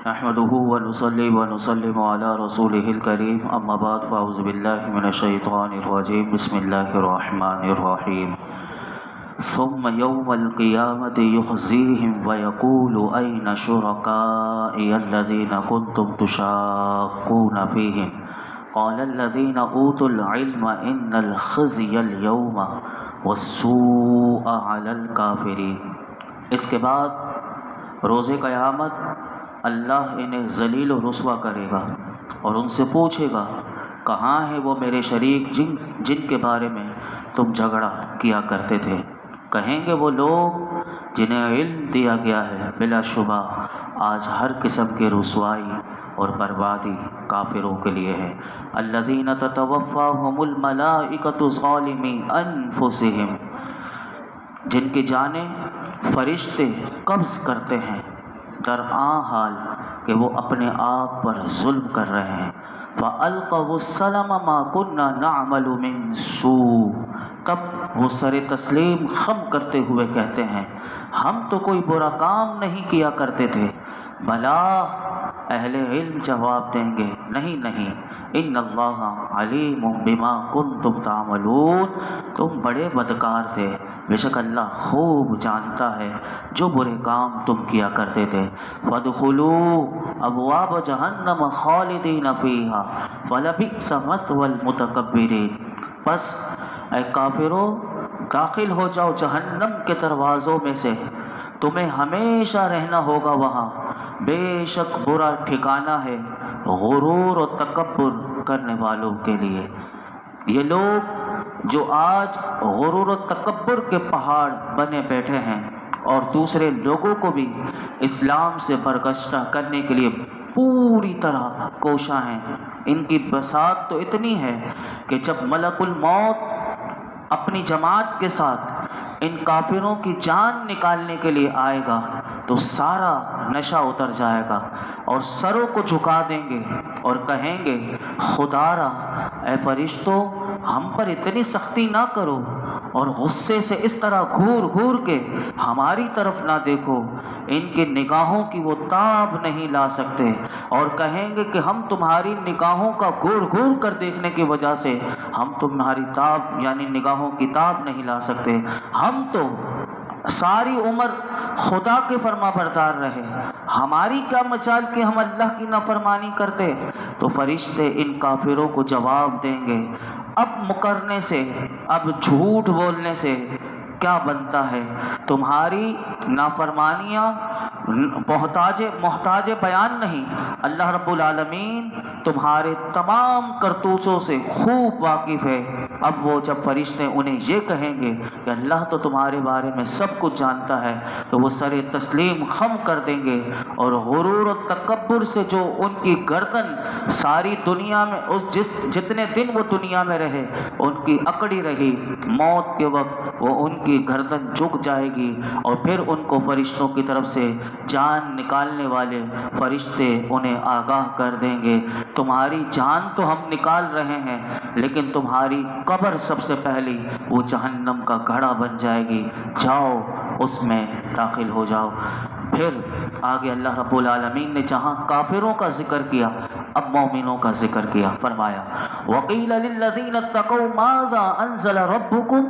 نحمده ونصلي ونسلم على رسوله الكريم اما بعد فاعوذ بالله من الشيطان الرجيم بسم الله الرحمن الرحيم ثم يوم القيامة يخزيهم ويقول أين شركائي الذين كنتم تشاقون فيهم قال الذين أوتوا العلم إن الخزي اليوم والسوء على الكافرين۔ اس کے بعد روز قیامت اللہ انہیں ذلیل و رسوا کرے گا اور ان سے پوچھے گا کہاں ہے وہ میرے شریک جن کے بارے میں تم جھگڑا کیا کرتے تھے۔ کہیں گے وہ لوگ جنہیں علم دیا گیا ہے بلا شبہ آج ہر قسم کی رسوائی اور بربادی کافروں کے لیے ہے۔ الذین تتوفاہم الملائکۃ ظالمی انفسہم، جن کی جانیں فرشتے قبض کرتے ہیں درآں حال کہ وہ اپنے آپ پر ظلم کر رہے ہیں۔ فَأَلْقَوُا السَّلَمَ مَا كُنَّا نَعْمَلُ مِن سُوءٍ، تب وہ سر تسلیم خم کرتے ہوئے کہتے ہیں ہم تو کوئی برا کام نہیں کیا کرتے تھے۔ بھلا اہل علم جواب دیں گے نہیں، ان اللہ علیم بما کنتم تعملون، تم بڑے بدکار تھے، بے شک اللہ خوب جانتا ہے جو برے کام تم کیا کرتے تھے۔ فادخلوا ابواب جہنم خالدین فیہا فلبئس مثوی المتکبرین، پس اے کافرو داخل ہو جاؤ جہنم کے دروازوں میں سے، تمہیں ہمیشہ رہنا ہوگا وہاں، بے شک برا ٹھکانہ ہے غرور و تکبر کرنے والوں کے لیے۔ یہ لوگ جو آج غرور و تکبر کے پہاڑ بنے بیٹھے ہیں اور دوسرے لوگوں کو بھی اسلام سے برگشتہ کرنے کے لیے پوری طرح کوشاں ہیں، ان کی بساط تو اتنی ہے کہ جب ملک الموت اپنی جماعت کے ساتھ ان کافروں کی جان نکالنے کے لیے آئے گا تو سارا نشہ اتر جائے گا اور سروں کو جھکا دیں گے اور کہیں گے خدا را اے فرشتوں ہم پر اتنی سختی نہ کرو اور غصے سے اس طرح گھور گھور کے ہماری طرف نہ دیکھو۔ ان کی نگاہوں کی وہ تاب نہیں لا سکتے اور کہیں گے کہ ہم تمہاری نگاہوں کا گھور گھور کر دیکھنے کی وجہ سے ہم تمہاری تاب یعنی نگاہوں کی تاب نہیں لا سکتے، ہم تو ساری عمر خدا کے فرما بردار رہے، ہماری کیا مجال کہ ہم اللہ کی نافرمانی کرتے۔ تو فرشتے ان کافروں کو جواب دیں گے اب مکرنے سے، اب جھوٹ بولنے سے کیا بنتا ہے، تمہاری نافرمانیاں محتاج بیان نہیں، اللہ رب العالمین تمہارے تمام کرتوتوں سے خوب واقف ہے۔ اب وہ جب فرشتے انہیں یہ کہیں گے کہ اللہ تو تمہارے بارے میں سب کچھ جانتا ہے، تو وہ سر تسلیم خم کر دیں گے اور غرور و تکبر سے جو ان کی گردن ساری دنیا میں جتنے دن وہ دنیا میں رہے ان کی اکڑی رہی، موت کے وقت وہ ان کی گردن جھک جائے گی اور پھر ان کو فرشتوں کی طرف سے جان نکالنے والے فرشتے انہیں آگاہ کر دیں گے تمہاری جان تو ہم نکال رہے ہیں لیکن تمہاری قبر سب سے پہلی وہ جہنم کا گھڑا بن جائے گی، جاؤ اس میں داخل ہو جاؤ۔ پھر آگے اللہ رب العالمین نے جہاں کافروں کا ذکر کیا اب مومنوں کا ذکر کیا، فرمایا وَقِيلَ لِلَّذِينَ اتَّقَوْا مَاذَا أَنزَلَ رَبُّكُمْ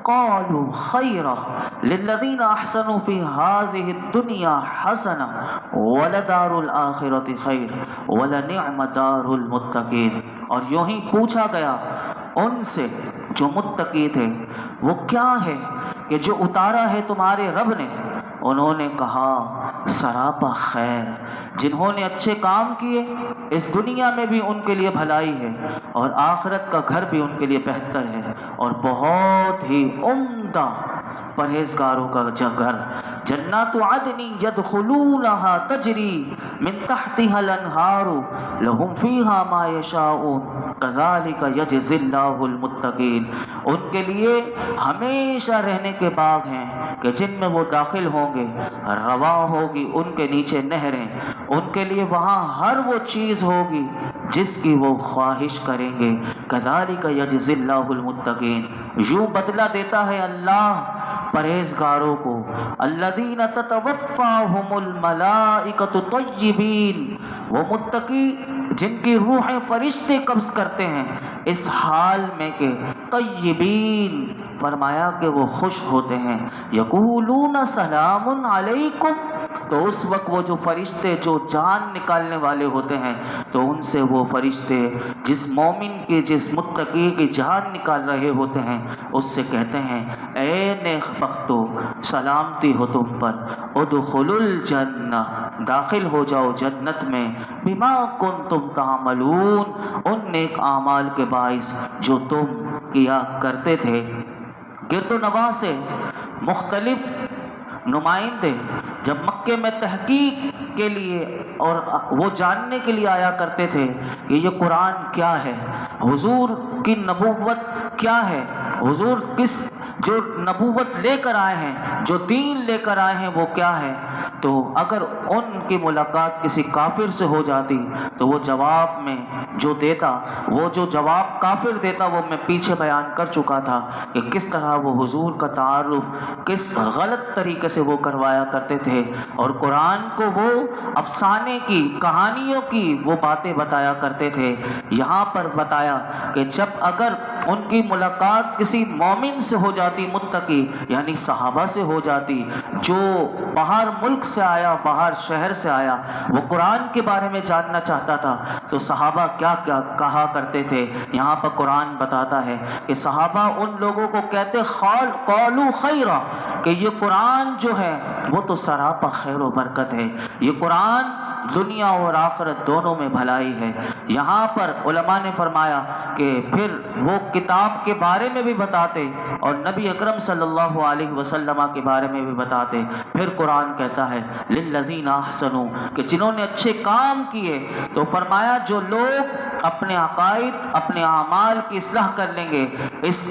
قَالُوا خَيْرًا لِلَّذِينَ أَحْسَنُوا فِي هَٰذِهِ الدُّنْيَا حَسَنَةً وَلَدَارُ الْآخِرَةِ خَيْرٌ وَلَنِعْمَ دَارُ الْمُتَّقِينَ۔ اور یوں ہی پوچھا گیا ان سے جو متقی تھے وہ کیا ہے کہ جو اتارا ہے تمہارے رب نے؟ انہوں نے کہا سراپا خیر، جنہوں نے اچھے کام کیے اس دنیا میں بھی ان کے لیے بھلائی ہے اور آخرت کا گھر بھی ان کے لیے بہتر ہے اور بہت ہی عمدہ پرہیزگاروں کا گھر، جنات عدن یدخلونہا تجری من تحتہا الانہار لہم فیہا ما یشاؤون کذالک یجزی اللہ المتقین۔ ان کے لیے ہمیشہ رہنے کے باغ ہیں کہ جن میں وہ داخل ہوں گے، رواں ہوگی ان کے نیچے نہریں، ان کے لیے وہاں ہر وہ چیز ہوگی جس کی وہ خواہش کریں گے، کذالک یجزی اللہ المتقین۔ یوں بدلہ دیتا ہے اللہ پرہیزگاروں کو، الذین تتوفاہم الملائکۃ طیبین، وہ متقی جن کی روحیں فرشتے قبض کرتے ہیں اس حال میں کہ طیبین، فرمایا کہ وہ خوش ہوتے ہیں، یقولون سلام علیکم، تو اس وقت وہ جو فرشتے جو جان نکالنے والے ہوتے ہیں تو ان سے وہ فرشتے جس مومن کی جس متقی کی جان نکال رہے ہوتے ہیں اس سے کہتے ہیں اے نیک بختو، سلامتی ہو تم پر، ادخلوا الجنہ، داخل ہو جاؤ جنت میں، بما کنتم تعملون، ان نیک اعمال کے باعث جو تم کیا کرتے تھے۔ گرد و نواح سے مختلف نمائندے جب مکے میں تحقیق کے لیے اور وہ جاننے کے لیے آیا کرتے تھے کہ یہ قرآن کیا ہے، حضور کی نبوت کیا ہے، حضور کس جو نبوت لے کر آئے ہیں، جو دین لے کر آئے ہیں وہ کیا ہے، تو اگر ان کی ملاقات کسی کافر سے ہو جاتی تو وہ جواب میں جو دیتا، وہ جو جواب کافر دیتا وہ میں پیچھے بیان کر چکا تھا کہ کس طرح وہ حضور کا تعارف کس غلط طریقے سے وہ کروایا کرتے تھے، اور قرآن کو وہ افسانے کی، کہانیوں کی وہ باتیں بتایا کرتے تھے۔ یہاں پر بتایا کہ جب اگر ان کی ملاقات کسی مومن سے ہو جاتی، متقی یعنی صحابہ سے ہو جاتی، جو باہر ملک سے آیا، باہر شہر سے آیا، وہ قرآن کے بارے میں جاننا چاہتا تھا، تو صحابہ کیا کیا کہا کرتے تھے۔ یہاں پر قرآن بتاتا ہے کہ صحابہ ان لوگوں کو کہتے قالوا خیرا، کہ یہ قرآن جو ہے وہ تو سراپا خیر و برکت ہے، یہ قرآن دنیا اور آخرت دونوں میں بھلائی ہے۔ یہاں پر علماء نے فرمایا کہ پھر وہ کتاب کے بارے میں بھی بتاتے اور نبی اکرم صلی اللہ علیہ وسلم کے بارے میں بھی بتاتے۔ پھر قرآن کہتا ہے للذین احسنوا، کہ جنہوں نے اچھے کام کیے، تو فرمایا جو لوگ اپنے عقائد، اپنے اعمال کی اصلاح کر لیں گے،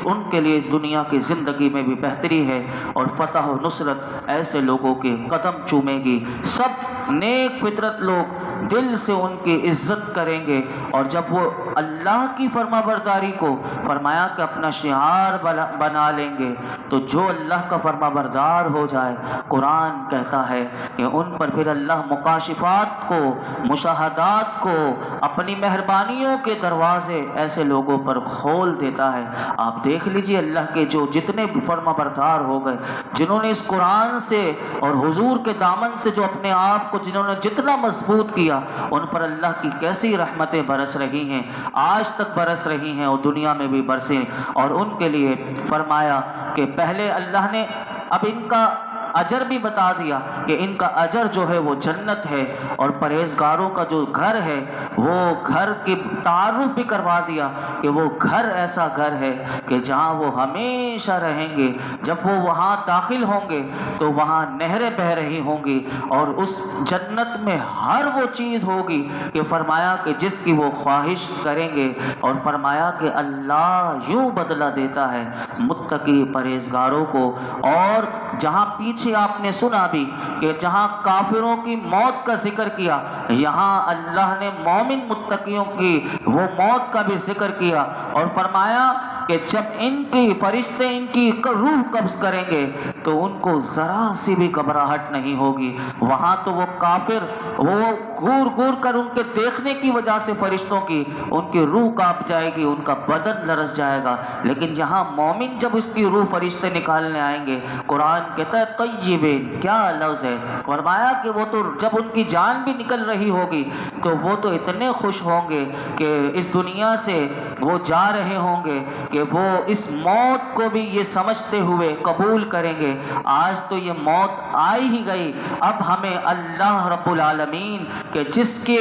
ان کے لیے اس دنیا کی زندگی میں بھی بہتری ہے اور فتح و نصرت ایسے لوگوں کے قدم چومے گی۔ سب نیک فطرت لوگ دل سے ان کی عزت کریں گے، اور جب وہ اللہ کی فرما برداری کو فرمایا کہ اپنا شعار بنا لیں گے، تو جو اللہ کا فرما بردار ہو جائے، قرآن کہتا ہے کہ ان پر پھر اللہ مکاشفات کو، مشاہدات کو، اپنی مہربانیوں کے دروازے ایسے لوگوں پر کھول دیتا ہے۔ آپ دیکھ لیجئے اللہ کے جو جتنے فرما بردار ہو گئے، جنہوں نے اس قرآن سے اور حضور کے دامن سے جو اپنے آپ کو جنہوں نے جتنا مضبوط کیا، ان پر اللہ کی کیسی رحمتیں برس رہی ہیں، آج تک برس رہی ہیں اور دنیا میں بھی برسیں۔ اور ان کے لیے فرمایا کہ پہلے اللہ نے اب ان کا اجر بھی بتا دیا کہ ان کا اجر جو ہے وہ جنت ہے، اور پرہیزگاروں کا جو گھر ہے وہ گھر کی تعارف بھی کروا دیا کہ وہ گھر ایسا گھر ہے کہ جہاں وہ ہمیشہ رہیں گے۔ جب وہ وہاں داخل ہوں گے تو وہاں نہریں بہہ رہی ہوں گی، اور اس جنت میں ہر وہ چیز ہوگی کہ فرمایا کہ جس کی وہ خواہش کریں گے، اور فرمایا کہ اللہ یوں بدلہ دیتا ہے متقی پرہیزگاروں کو۔ اور جہاں پیچھے آپ نے سنا بھی کہ جہاں کافروں کی موت کا ذکر کیا، یہاں اللہ نے مومن متقیوں کی وہ موت کا بھی ذکر کیا، اور فرمایا کہ جب ان کی فرشتے ان کی روح قبض کریں گے تو ان کو ذرا سی بھی گھبراہٹ نہیں ہوگی۔ وہاں تو وہ کافر وہ گور گور کر ان کے دیکھنے کی وجہ سے فرشتوں کی ان کی روح کانپ جائے گی، ان کا بدن لرز جائے گا، لیکن یہاں مومن جب اس کی روح فرشتے نکالنے آئیں گے، قرآن کہتا ہے طیبین، کیا لفظ ہے، فرمایا کہ وہ تو جب ان کی جان بھی نکل رہی ہوگی تو وہ تو اتنے خوش ہوں گے کہ اس دنیا سے وہ جا رہے ہوں گے کہ وہ اس موت کو بھی یہ سمجھتے ہوئے قبول کریں گے آج تو یہ موت آئی ہی گئی، اب ہمیں اللہ رب العالمین کہ جس کی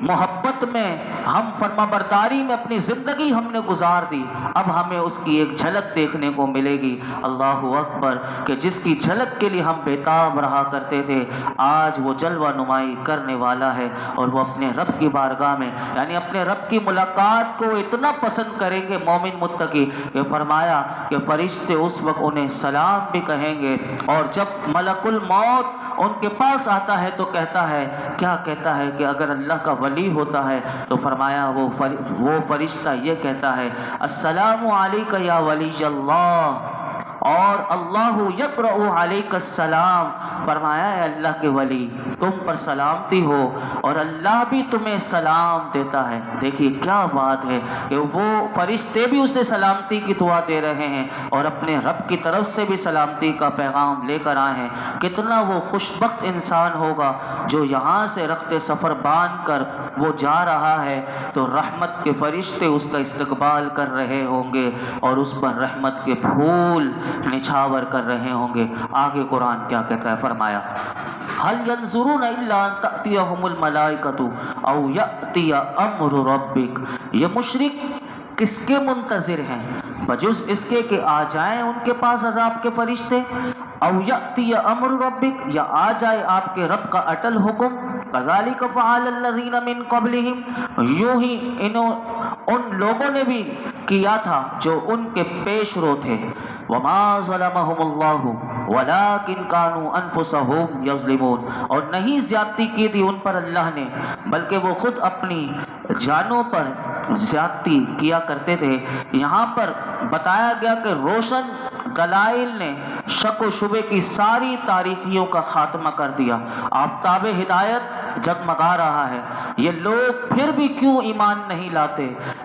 محبت میں ہم فرما برداری میں اپنی زندگی ہم نے گزار دی، اب ہمیں اس کی ایک جھلک دیکھنے کو ملے گی۔ اللہ اکبر، کہ جس کی جھلک کے لیے ہم بےتاب رہا کرتے تھے، آج وہ جلوہ نمائی کرنے والا ہے، اور وہ اپنے رب کی بارگاہ میں یعنی اپنے رب کی ملاقات کو اتنا پسند کریں گے مومن متقی کہ فرمایا کہ فرشتے اس وقت انہیں سلام بھی کہیں گے، اور جب ملک الموت ان کے پاس آتا ہے تو کہتا ہے، کیا کہتا ہے کہ اگر اللہ کا ولی ہوتا ہے تو فرمایا وہ فرشتہ یہ کہتا ہے السلام علیک یا ولی اللہ، اور اللہ یقرأ علیک السلام، فرمایا ہے اللہ کے ولی تم پر سلامتی ہو اور اللہ بھی تمہیں سلام دیتا ہے۔ دیکھیے کیا بات ہے کہ وہ فرشتے بھی اسے سلامتی کی دعا دے رہے ہیں اور اپنے رب کی طرف سے بھی سلامتی کا پیغام لے کر آئے ہیں۔ کتنا وہ خوش بخت انسان ہوگا جو یہاں سے رخت سفر باندھ کر وہ جا رہا ہے تو رحمت کے فرشتے اس کا استقبال کر رہے ہوں گے اور اس پر رحمت کے پھول نچھاور کر رہے ہوں گے۔ آگے قرآن کیا کہتا ہے، فرمایا هل ينظرون الا ان تأتيهم الملائکۃ او یأتی امر ربک، یہ مشرک کس کے منتظر ہیں بجز اس کے کہ آ جائیں ان کے پاس عذاب کے فرشتے، او یأتی امر ربک، یا آ جائے آپ کے رب کا اٹل حکم، کذالک فعل الذین من قبلہم، یوں ہی ان لوگوں نے بھی کیا تھا جو ان کے پیش رو تھے، وما ظلمہم اللہ ولکن کانوا انفسہم یظلمون، اور نہیں زیادتی کی تھی ان پر اللہ نے بلکہ وہ خود اپنی جانوں پر زیادتی کیا کرتے تھے۔ یہاں پر بتایا گیا کہ روشن دلائل نے شک و شبے کی ساری تاریخیوں کا خاتمہ کر دیا، آفتاب ہدایت جگمگا رہا ہے۔ یہ لوگ پھر بھی کیوں ایمان نہیں لاتے؟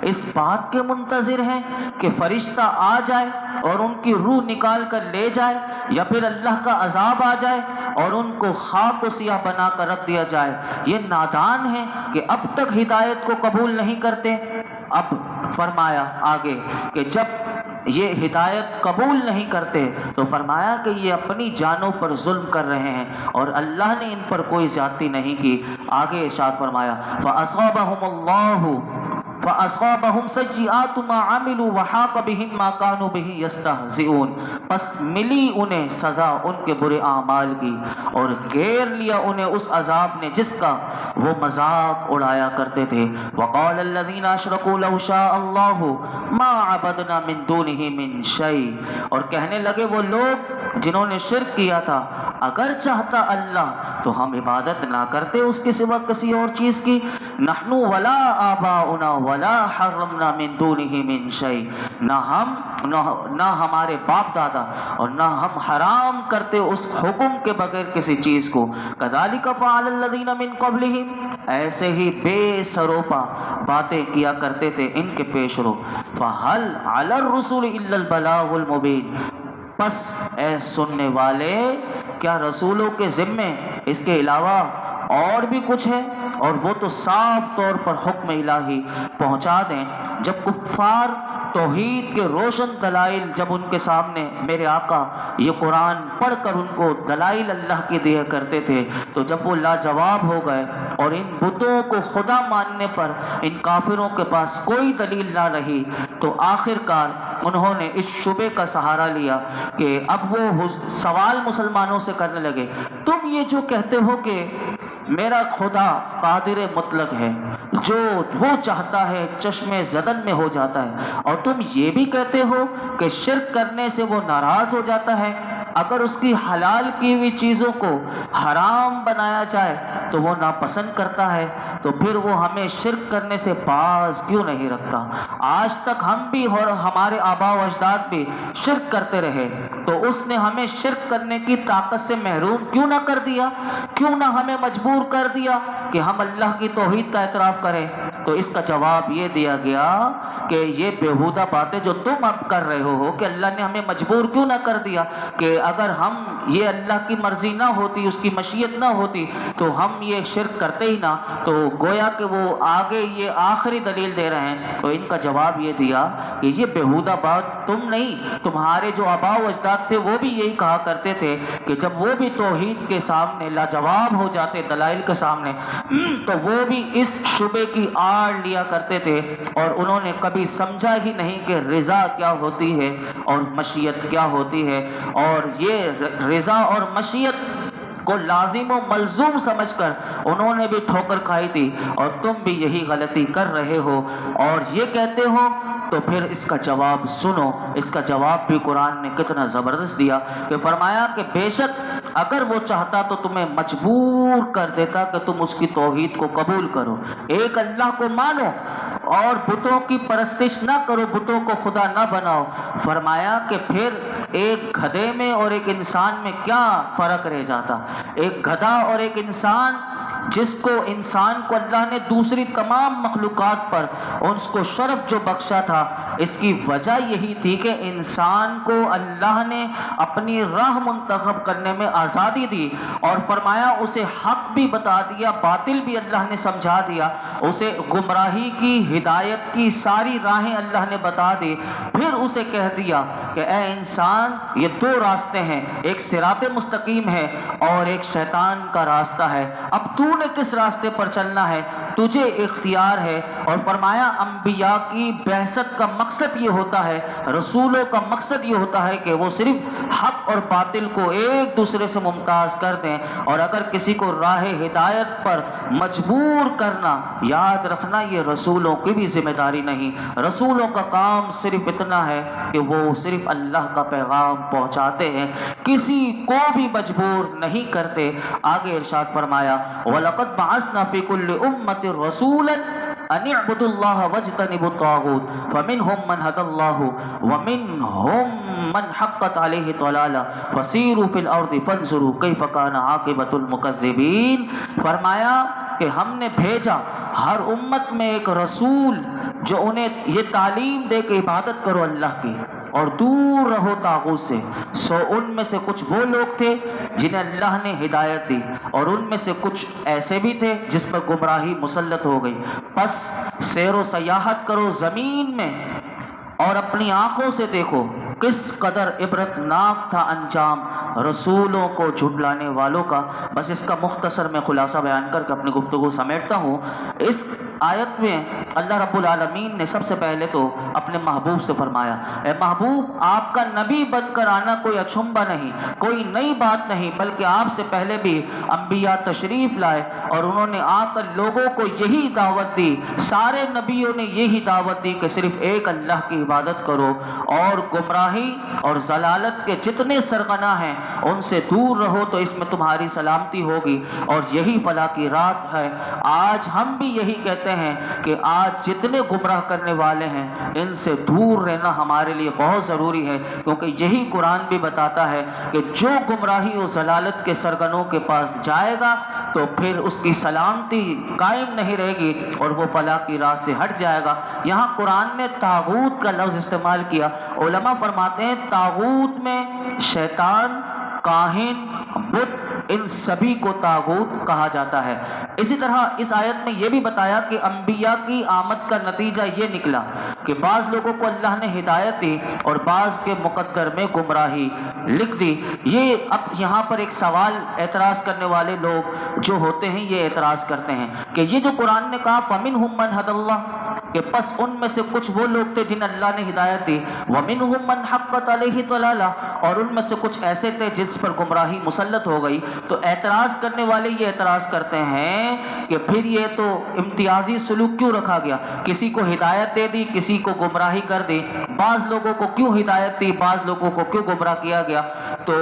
اس بات کے منتظر ہیں کہ فرشتہ آ جائے اور ان کی روح نکال کر لے جائے، یا پھر اللہ کا عذاب آ جائے اور ان کو خاک و سیاہ بنا کر رکھ دیا جائے۔ یہ نادان ہیں کہ اب تک ہدایت کو قبول نہیں کرتے۔ اب فرمایا آگے کہ جب یہ ہدایت قبول نہیں کرتے تو فرمایا کہ یہ اپنی جانوں پر ظلم کر رہے ہیں اور اللہ نے ان پر کوئی زیادتی نہیں کی۔ آگے ارشاد فرمایا فَأَصَابَهُمْ سَيِّئَاتُ مَا عَمِلُوا وَحَاقَ بِهِمْ مَا كَانُوا بِهِ يَسْتَهْزِئُونَ، پس ملی انہیں سزا ان کے برے اعمال کی اور گھیر لیا انہیں اس عذاب نے جس کا وہ مذاق اڑایا کرتے تھے۔ وَقَالَ الَّذِينَ أَشْرَكُوا لَوْ شَاءَ اللَّهُ مَا عَبَدْنَا مِن دُونِهِ مِن شَيْءٍ، اور کہنے لگے وہ لوگ جنہوں نے شرک کیا تھا اگر چاہتا اللہ تو ہم عبادت نہ کرتے اس کے سوا کسی اور چیز کی، نحن ولا آباؤنا ولا حرمنا من دونه من شيء، نہ ہمارے باپ دادا اور نہ ہم حرام کرتے اس حکم کے بغیر کسی چیز کو، كذلك فعل الذين من قبلهم، ایسے ہی بے سروپا باتیں کیا کرتے تھے ان کے پیش رو۔ فهل على الرسول الا البلاغ المبين، پس اے سننے والے کیا رسولوں کے ذمے اس کے علاوہ اور بھی کچھ ہے؟ اور وہ تو صاف طور پر حکم الہی پہنچا دیں۔ جب کفار توحید کے روشن دلائل جب ان کے سامنے میرے آقا یہ قرآن پڑھ کر ان کو دلائل اللہ کے دیا کرتے تھے تو جب وہ لاجواب ہو گئے اور ان بتوں کو خدا ماننے پر ان کافروں کے پاس کوئی دلیل نہ رہی تو آخر کار انہوں نے اس شبے کا سہارا لیا کہ اب وہ سوال مسلمانوں سے کرنے لگے، تم یہ جو کہتے ہو کہ میرا خدا قادر مطلق ہے، جو وہ چاہتا ہے چشم زدن میں ہو جاتا ہے، اور تم یہ بھی کہتے ہو کہ شرک کرنے سے وہ ناراض ہو جاتا ہے، اگر اس کی حلال کی ہوئی چیزوں کو حرام بنایا جائے تو وہ ناپسند کرتا ہے، تو پھر وہ ہمیں شرک کرنے سے باز کیوں نہیں رکھتا؟ آج تک ہم بھی اور ہمارے آباء و اجداد بھی شرک کرتے رہے تو اس نے ہمیں شرک کرنے کی طاقت سے محروم کیوں نہ کر دیا؟ کیوں نہ ہمیں مجبور کر دیا کہ ہم اللہ کی توحید کا اعتراف کریں؟ تو اس کا جواب یہ دیا گیا کہ یہ بیہودہ باتیں جو تم اب کر رہے ہو کہ اللہ نے ہمیں مجبور کیوں نہ کر دیا، کہ اگر ہم یہ اللہ کی مرضی نہ ہوتی، اس کی مشیت نہ ہوتی تو ہم یہ شرک کرتے ہی نہ، تو گویا کہ وہ آگے یہ آخری دلیل دے رہے ہیں۔ تو ان کا جواب یہ دیا کہ یہ بیہودہ بات تم نہیں، تمہارے جو آباء و اجداد تھے وہ بھی یہی کہا کرتے تھے کہ جب وہ بھی توحید کے سامنے لاجواب ہو جاتے دلائل کے سامنے تو وہ بھی اس شبے کی آڑ لیا کرتے تھے، اور انہوں نے کبھی سمجھا ہی نہیں کہ رضا کیا ہوتی ہے اور مشیت کیا ہوتی ہے، اور یہ رضا اور مشیت کو لازم و ملزوم سمجھ کر انہوں نے بھی ٹھوکر کھائی تھی، اور تم بھی یہی غلطی کر رہے ہو اور یہ کہتے ہو۔ تو پھر اس کا جواب سنو، اس کا جواب بھی قرآن نے کتنا زبردست دیا کہ فرمایا کہ بے شک اگر وہ چاہتا تو تمہیں مجبور کر دیتا کہ تم اس کی توحید کو قبول کرو، ایک اللہ کو مانو اور بتوں کی پرستش نہ کرو، بتوں کو خدا نہ بناؤ۔ فرمایا کہ پھر ایک گدھے میں اور ایک انسان میں کیا فرق رہ جاتا؟ ایک گدھا اور ایک انسان، جس کو انسان کو اللہ نے دوسری تمام مخلوقات پر اس کو شرف جو بخشا تھا، اس کی وجہ یہی تھی کہ انسان کو اللہ نے اپنی راہ منتخب کرنے میں آزادی دی، اور فرمایا اسے حق بھی بتا دیا، باطل بھی اللہ نے سمجھا دیا، اسے گمراہی کی، ہدایت کی ساری راہیں اللہ نے بتا دی۔ پھر اسے کہہ دیا کہ اے انسان، یہ دو راستے ہیں، ایک صراط مستقیم ہے اور ایک شیطان کا راستہ ہے، اب تو نے کس راستے پر چلنا ہے، تجھے اختیار ہے۔ اور فرمایا انبیاء کی بعثت کا مقصد یہ ہوتا ہے، رسولوں کا مقصد یہ ہوتا ہے کہ وہ صرف حق اور باطل کو ایک دوسرے سے ممتاز کر دیں، اور اگر کسی کو راہ ہدایت پر مجبور کرنا، یاد رکھنا یہ رسولوں کی بھی ذمہ داری نہیں، رسولوں کا کام صرف اتنا ہے کہ وہ صرف اللہ کا پیغام پہنچاتے ہیں، کسی کو بھی مجبور نہیں کرتے۔ آگے ارشاد فرمایا وَلَقَدْ بَعَثْنَا فِي كُلِّ أُمَّةٍ رَسُولًا أَنِ اعْبُدُوا اللَّهَ وَاجْتَنِبُوا الطَّاغُوتَ فَمِنْهُمْ مَنْ هَدَى اللَّهُ وَمِنْهُمْ مَنْ حَقَّتْ عَلَيْهِ الضَّلَالَةُ فَسِيرُوا فِي الْأَرْضِ فَانظُرُوا كَيْفَ كَانَ عَاقِبَةُ الْمُكَذِّبِينَ۔ فرمایا کہ ہم نے بھیجا ہر امت میں ایک رسول جو انہیں یہ تعلیم دے کہ عبادت کرو اللہ کی اور دور رہو طاغوت سے۔ سو ان میں سے کچھ وہ لوگ تھے جنہیں اللہ نے ہدایت دی، اور ان میں سے کچھ ایسے بھی تھے جس پر گمراہی مسلط ہو گئی۔ پس سیر و سیاحت کرو زمین میں اور اپنی آنکھوں سے دیکھو کس قدر عبرت ناک تھا انجام رسولوں کو جھٹلانے والوں کا۔ بس اس کا مختصر میں خلاصہ بیان کر کے اپنی گفتگو سمیٹتا ہوں۔ اس آیت میں اللہ رب العالمین نے سب سے پہلے تو اپنے محبوب سے فرمایا، اے محبوب، آپ کا نبی بن کر آنا کوئی اچھمبا نہیں، کوئی نئی بات نہیں، بلکہ آپ سے پہلے بھی انبیاء تشریف لائے اور انہوں نے آ کر لوگوں کو یہی دعوت دی، سارے نبیوں نے یہی دعوت دی کہ صرف ایک اللہ کی عبادت کرو، اور گمراہی اور ضلالت کے جتنے سرغنہ ہیں ان سے دور رہو، تو اس میں تمہاری سلامتی ہوگی، اور یہی فلاح کی رات ہے۔ آج ہم بھی یہی کہتے ہیں کہ آج جتنے گمراہ کرنے والے ہیں ان سے دور رہنا ہمارے لیے بہت ضروری ہے، کیونکہ یہی قرآن بھی بتاتا ہے کہ جو گمراہی اور ضلالت کے سرغنوں کے پاس جائے گا تو پھر اس کی سلامتی قائم نہیں رہے گی اور وہ فلاح کی راہ سے ہٹ جائے گا۔ یہاں قرآن نے طاغوت کا لفظ استعمال کیا۔ علماء فرماتے ہیں طاغوت میں شیطان، کاہن، بت، ان سبھی کو طاغوت کہا جاتا ہے۔ اسی طرح اس آیت میں یہ بھی بتایا کہ انبیاء کی آمد کا نتیجہ یہ نکلا کہ بعض لوگوں کو اللہ نے ہدایت دی اور بعض کے مقدر میں گمراہی لکھ دی۔ یہ اب یہاں پر ایک سوال اعتراض کرنے والے لوگ جو ہوتے ہیں یہ اعتراض کرتے ہیں کہ یہ جو قرآن نے کہا فَمِنْهُمْ مَنْ هَدَى اللَّهُ، کہ پس ان میں سے کچھ وہ لوگ تھے جنہیں اللہ نے ہدایت دی، وَمِنْهُمْ مَنْ حَقَّتْ عَلَيْهِ الضَّلَالَةُ، اور ان میں سے کچھ ایسے تھے جس پر گمراہی مسلط ہو گئی۔ تو اعتراض کرنے والے یہ اعتراض کرتے ہیں کہ پھر یہ تو امتیازی سلوک کیوں رکھا گیا، کسی کو ہدایت دے دی، کسی کو گمراہی کر دی، بعض لوگوں کو کیوں ہدایت دی، بعض لوگوں کو کیوں گمراہ کیا گیا؟ تو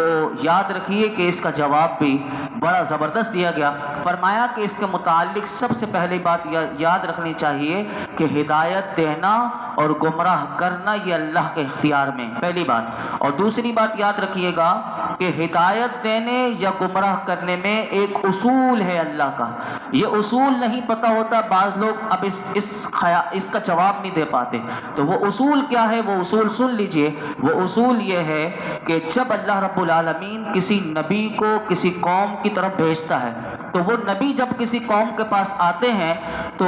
یاد رکھیے کہ اس کا جواب بھی بڑا زبردست دیا گیا۔ فرمایا کہ اس کے متعلق سب سے پہلی بات یاد رکھنی چاہیے کہ ہدایت دینا اور گمراہ کرنا یہ اللہ کے اختیار میں، پہلی بات۔ اور دوسری بات یاد رکھیے گا کہ ہدایت دینے یا گمراہ کرنے میں ایک اصول ہے اللہ کا، یہ اصول نہیں پتہ ہوتا، بعض لوگ اب اس کا جواب نہیں دے پاتے۔ تو وہ اصول کیا ہے؟ وہ اصول سن لیجئے۔ وہ اصول یہ ہے کہ جب اللہ رب العالمین کسی نبی کو کسی قوم کی طرف بھیجتا ہے تو وہ نبی جب کسی قوم کے پاس آتے ہیں تو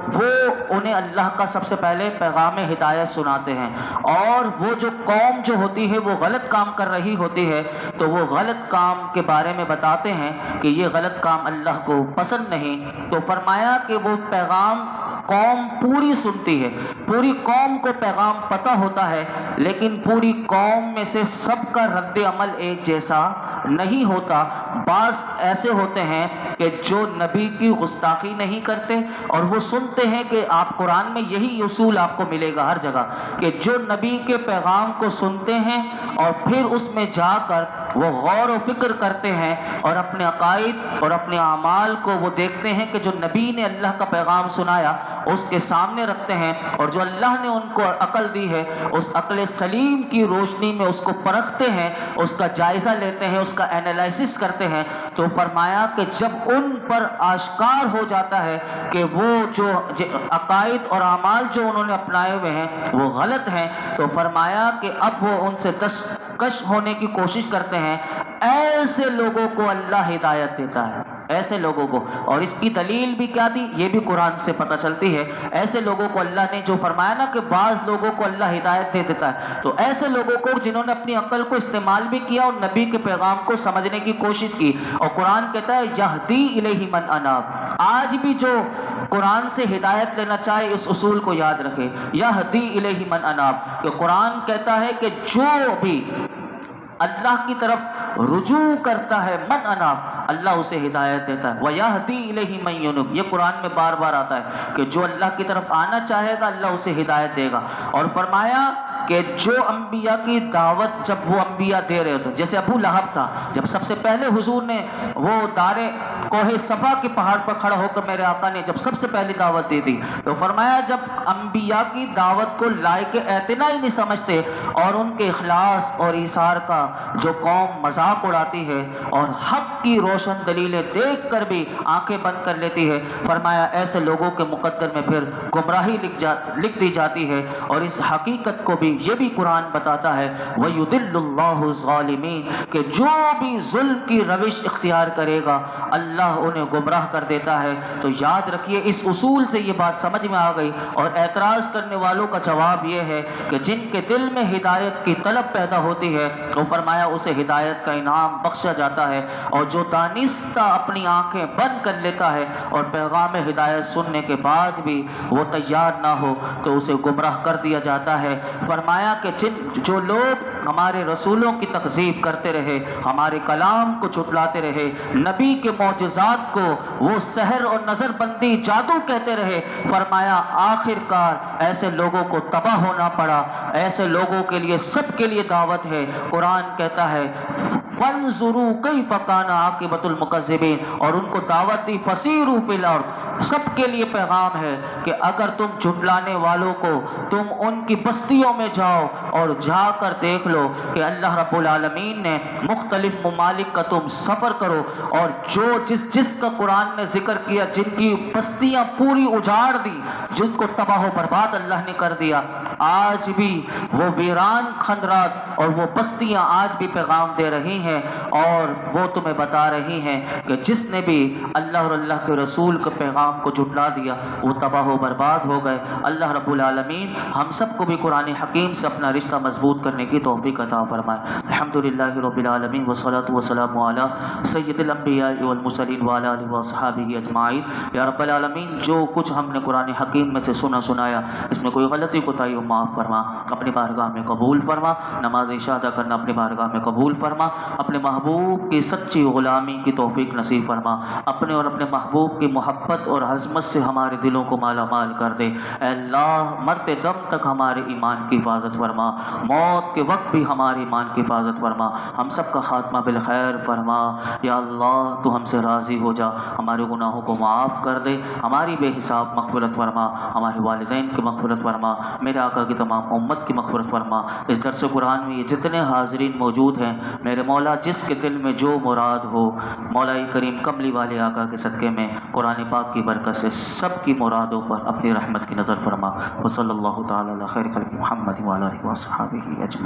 وہ انہیں اللہ کا سب سے پہلے پیغام ہدایت سناتے ہیں، اور وہ جو قوم جو ہوتی ہے وہ غلط کام کر رہی ہوتی ہے تو وہ غلط کام کے بارے میں بتاتے ہیں کہ یہ غلط کام اللہ کو پسند نہیں۔ تو فرمایا کہ وہ پیغام قوم پوری سنتی ہے، پوری قوم کو پیغام پتہ ہوتا ہے، لیکن پوری قوم میں سے سب کا رد عمل ایک جیسا نہیں ہوتا۔ بعض ایسے ہوتے ہیں کہ جو نبی کی گستاخی نہیں کرتے اور وہ سنتے ہیں کہ آپ قرآن میں یہی اصول آپ کو ملے گا ہر جگہ کہ جو نبی کے پیغام کو سنتے ہیں اور پھر اس میں جا کر وہ غور و فکر کرتے ہیں اور اپنے عقائد اور اپنے اعمال کو وہ دیکھتے ہیں کہ جو نبی نے اللہ کا پیغام سنایا اس کے سامنے رکھتے ہیں، اور جو اللہ نے ان کو عقل دی ہے اس عقل سلیم کی روشنی میں اس کو پرکھتے ہیں، اس کا جائزہ لیتے ہیں، اس کا انالائسس کرتے ہیں۔ تو فرمایا کہ جب ان پر آشکار ہو جاتا ہے کہ وہ جو عقائد اور اعمال جو انہوں نے اپنائے ہوئے ہیں وہ غلط ہیں، تو فرمایا کہ اب وہ ان سے دستکش ہونے کی کوشش کرتے ہیں۔ ایسے لوگوں کو اللہ ہدایت دیتا ہے، ایسے لوگوں کو، اور اس کی دلیل بھی کیا تھی یہ بھی قرآن سے پتہ چلتی ہے۔ ایسے لوگوں کو اللہ نے جو فرمایا نا کہ بعض لوگوں کو اللہ ہدایت دے دیتا ہے، تو ایسے لوگوں کو جنہوں نے اپنی عقل کو استعمال بھی کیا اور نبی کے پیغام کو سمجھنے کی کوشش کی، اور قرآن کہتا ہے یہدی الیہ من اناب۔ آج بھی جو قرآن سے ہدایت لینا چاہے اس اصول کو یاد رکھے، یہدی الیہ من اناب، کہ قرآن کہتا ہے کہ جو بھی اللہ کی طرف رجوع کرتا ہے من اناب، اللہ اسے ہدایت دیتا ہے۔ وَيَهْدِي إِلَيْهِ مَن يُنِيبُ، یہ قرآن میں بار بار آتا ہے کہ جو اللہ کی طرف آنا چاہے گا اللہ اسے ہدایت دے گا۔ اور فرمایا کہ جو انبیاء کی دعوت جب وہ انبیاء دے رہے ہوتے، جیسے ابو لہب تھا، جب سب سے پہلے حضور نے وہ دار کوہ صفا کے پہاڑ پر کھڑا ہو کر میرے آقا نے جب سب سے پہلی دعوت دی تھی، تو فرمایا جب انبیاء کی دعوت کو لائق اعتنا ہی نہیں سمجھتے اور ان کے اخلاص اور ایثار کا جو قوم مذاق اڑاتی ہے اور حق کی روشن دلیلیں دیکھ کر بھی آنکھیں بند کر لیتی ہے، فرمایا ایسے لوگوں کے مقدر میں پھر گمراہی لکھ دی جاتی ہے۔ اور اس حقیقت کو بھی یہ بھی قرآن بتاتا ہے وَيُضِلُّ اللَّهُ الظَّالِمِينَ، کہ جو بھی ظلم کی روش اختیار کرے گا اللہ انہیں گمراہ کر دیتا ہے۔ تو یاد رکھیے اس اصول سے یہ بات سمجھ میں آ گئی، اور اعتراض کرنے والوں کا جواب یہ ہے کہ جن کے دل میں ہدایت کی طلب پیدا ہوتی ہے تو فرمایا اسے ہدایت کا انعام بخشا جاتا ہے، اور جو دانستہ اپنی آنکھیں بند کر لیتا ہے اور پیغام ہدایت سننے کے بعد بھی وہ تیار نہ ہو تو اسے گمراہ کر دیا جاتا ہے۔ فرمایا کہ جو لوگ ہمارے رسولوں کی تکذیب کرتے رہے، ہمارے کلام کو جھٹلاتے رہے، نبی کے معجزات کو وہ سحر اور نظر بندی جادو کہتے رہے، فرمایا آخر کار ایسے لوگوں کو تباہ ہونا پڑا۔ ایسے لوگوں کے لیے سب کے لیے دعوت ہے۔ قرآن کہتا ہے فانظروا کیف کان عاقبۃ المکذبین، اور ان کو دعوت دی فسیروا فی الارض، سب کے لیے پیغام ہے کہ اگر تم جھٹلانے والوں کو تم ان کی بستیوں میں جاؤ اور جا کر دیکھ لو کہ اللہ رب العالمین نے مختلف ممالک کا تم سفر کرو، اور جو جس کا قرآن نے ذکر کیا جن کی بستیاں پوری اجاڑ دی، جن کو تباہ و برباد اللہ نے کر دیا، آج بھی وہ ویران کھنڈرات اور وہ بستیاں آج بھی پیغام دے رہی ہیں، اور وہ تمہیں بتا رہی ہیں کہ جس نے بھی اللہ اور اللہ کے رسول کے پیغام کو جھٹلا دیا وہ تباہ و برباد ہو گئے۔ اللہ رب العالمین ہم سب کو بھی قرآن حکیم سے اپنا رشتہ مضبوط کرنے کی توفیق عطا فرمائے۔ الحمدللہ رب العالمین والصلاة والسلام علی سید الانبیاء والمرسلین وعلی آلہ وصحبہ اجمعین۔ یا رب العالمین جو کچھ ہم نے قرآن حکیم میں سے سنایا اس میں کوئی غلطی کوتاہی ہو معاف فرما، اپنی بارگاہ میں قبول فرما، نماز عشاء ادا کرنا اپنی بارگاہ میں قبول فرما، اپنے محبوب کی سچی غلامی کی توفیق نصیب فرما، اپنے اور اپنے محبوب کی محبت اور عظمت سے ہمارے دلوں کو مالا مال کر دے۔ اے اللہ مرتے دم تک ہمارے ایمان کی حفاظت فرما، موت کے وقت بھی ہمارے ایمان کی حفاظت فرما، ہم سب کا خاتمہ بالخیر فرما۔ یا اللہ تو ہم سے راضی ہو جا، ہمارے گناہوں کو معاف کر دے، ہماری بے حساب مغفرت فرما، ہمارے والدین کی مغفرت فرما، میرے آقا کی تمام امت کی مغفرت فرما۔ اس درس قرآن میں یہ جتنے حاضرین موجود ہیں میرے مولا جس کے دل میں جو مراد ہو، مولا کریم کملی والے آقا کے صدقے میں قرآن پاک کی برکت سے سب کی مرادوں پر اپنی رحمت کی نظر فرما۔ وصلی اللہ تعالی علی خیر خلق محمد وعلی آلہ وصحبہ اجمعین۔